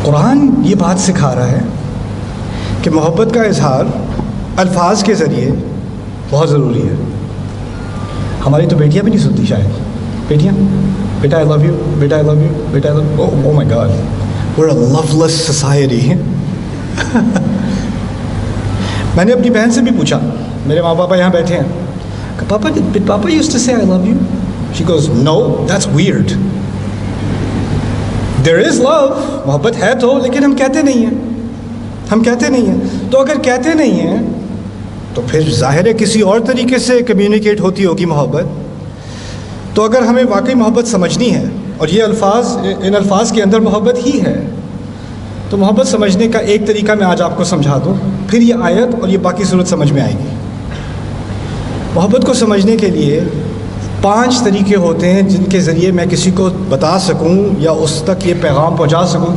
قرآن یہ بات سکھا رہا ہے کہ محبت کا اظہار الفاظ کے ذریعے بہت ضروری ہے. ہماری تو بیٹیاں بھی نہیں سنتی شاید. بیٹیاں بیٹا آئی لو یو, بیٹا آئی لو یو, بیٹا I love. Oh my God, we are a loveless لیس سوسائٹی. میں نے اپنی بہن سے بھی پوچھا, میرے ماں پاپا یہاں بیٹھے ہیں, کہ پاپا used to say I love you. She goes no, that's weird. There is love, محبت ہے تو, لیکن ہم کہتے نہیں ہیں. تو اگر کہتے نہیں ہیں تو پھر ظاہر ہے کسی اور طریقے سے کمیونیکیٹ ہوتی ہوگی محبت. تو اگر ہمیں واقعی محبت سمجھنی ہے, اور یہ الفاظ, ان الفاظ کے اندر محبت ہی ہے, تو محبت سمجھنے کا ایک طریقہ میں آج آپ کو سمجھا دوں, پھر یہ آیت اور یہ باقی صورت سمجھ میں آئے گی. محبت کو سمجھنے کے لیے 5 طریقے ہوتے ہیں جن کے ذریعے میں کسی کو بتا سکوں یا اس تک یہ پیغام پہنچا سکوں